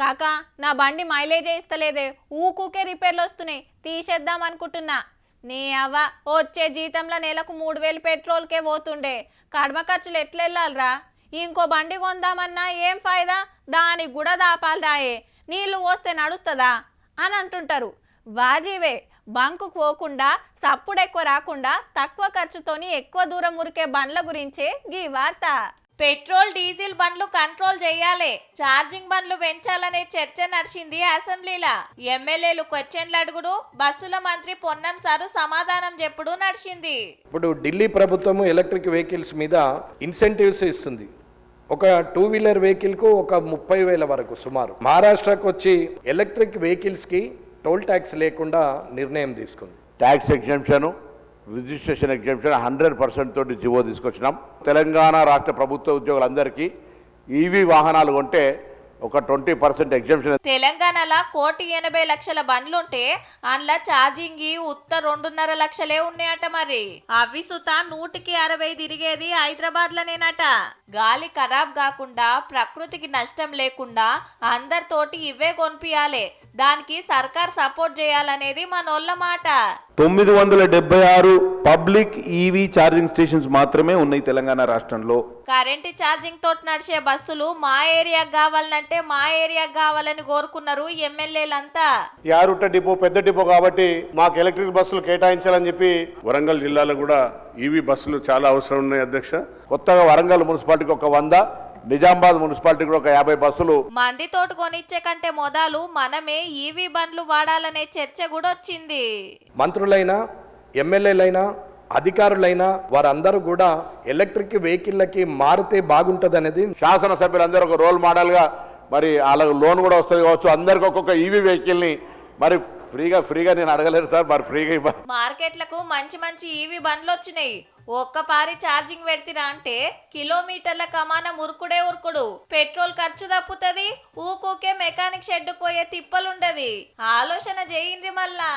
కాకా నా బండి మైలేజే ఇస్తలేదే, ఊకూకే రిపేర్లు వస్తున్నాయి, తీసేద్దాం అనుకుంటున్నా. నీ అవ్వ వచ్చే జీతంలో నెలకు 3000 పెట్రోల్కే పోతుండే, కడమ ఖర్చులు ఎట్లా వెళ్ళాలరా? ఇంకో బండి కొందామన్నా ఏం ఫాయిదా, దానికి కూడా దాపాలదాయే, నీళ్లు పోస్తే నడుస్తుందా అని అంటుంటారు. వాజీవే, బంకుకు పోకుండా సప్పుడు ఎక్కువ రాకుండా తక్కువ ఖర్చుతోని ఎక్కువ దూరం ఉరికే బండ్ల గురించే గీ వార్త. పెట్రోల్ డీజిల్ బండ్లు కంట్రోల్ చేయాలి, ఛార్జింగ్ బండ్లు పెంచాలనే చర్చ నడిచింది అసెంబ్లీలా. ఎమ్మెల్యేలు క్వశ్చన్లు అడుగుడు, బస్సుల మంత్రి పొన్నం సారు సమాధానం చెప్పుడు నడిచింది. ఇప్పుడు ఢిల్లీ ప్రభుత్వం ఎలక్ట్రిక్ వెహికల్స్ మీద ఇన్సెంటివ్స్ ఇస్తుంది. ఒక 2 వీలర్ వెహికల్కు ఒక 30,000 వరకు సుమారు. మహారాష్ట్రకు వచ్చి ఎలక్ట్రిక్ వెహికల్స్కి టోల్ ట్యాక్స్ లేకుండా నిర్ణయం తీసుకుంది. ట్యాక్స్ ఎగ్జంప్షన్, రిజిస్ట్రేషన్ ఎగ్జంప్షన్ 100% తోటి జీవో తీసుకొచ్చినాం. తెలంగాణ రాష్ట్ర ప్రభుత్వ ఉద్యోగులందరికీ ఈవీ వాహనాలు కొంటే ఒక 20% ఎగ్జంప్షన్. తెలంగాణలో 1,80,00,000 బండ్లుంటే అందులో ఛార్జింగ్ ఉత్త 2.5 లక్షలే ఉన్నాయట. మరి అవి సుత 160 తిరిగేది హైదరాబాద్ లోనేనట. గాలి ఖరాబ్ కాకుండా ప్రకృతికి నష్టం లేకుండా అందరితోటి ఇవే కొనిపియాలి, దానికి సర్కార్ సపోర్ట్ చేయాలనేది మనోళ్ళ మాట. 976 పబ్లిక్ ఈవీ ఛార్జింగ్ స్టేషన్స్ మాత్రమే ఉన్నాయి తెలంగాణ రాష్ట్రంలో. కరెంటు ఛార్జింగ్ తోటి నడిచే బస్సులు మా ఏరియాకి కావాలంటే మా ఏరియాకి కావాలని కోరుకున్నారు ఎమ్మెల్యేలంతా. యారుట్ట డిపో పెద్ద డిపో కాబట్టి మాకు ఎలక్ట్రిక్ బస్సులు కేటాయించాలని చెప్పి వరంగల్ జిల్లాలో కూడా ఈవీ బస్సులు చాలా అవసరం ఉన్నాయి అధ్యక్ష. కొత్తగా వరంగల్ మున్సిపాలిటీకి ఒక 100, నిజామాబాద్ మున్సిపాలిటీ కూడా ఒక 50 బస్సులు. మంది తోటి కొనిచ్చే కంటే మొదలు మనమే ఈవీ బండ్లు వాడాలనే చర్చ కూడా వచ్చింది. మంత్రులైనా ఎమ్మెల్యేలైనా అధికారులైనా వారందరూ కూడా ఎలక్ట్రిక్ వెహికల్లకి మారితే బాగుంటుంది అనేది. శాసనసభ్యులందరూ ఒక రోల్ మోడల్గా మరి వాళ్ళకు లోన్ కూడా వస్తుంది కావచ్చు. అందరికి ఒక్కొక్క ఈవీ వెహికల్ని మరి ఫ్రీగా నేను అడగలేను సార్, మరి ఫ్రీగా మార్కెట్లకు మంచి ఈవీ బండ్లు వచ్చినాయి. ఒక్కపారి ఛార్జింగ్ పెడతారా అంటే కిలోమీటర్ల కమానం ఉరుకుడు. పెట్రోల్ ఖర్చు తప్పుతుంది, ఊకూకే మెకానిక్ షెడ్ పోయే తిప్పలుండది. ఆలోచన చేయండి మళ్ళా.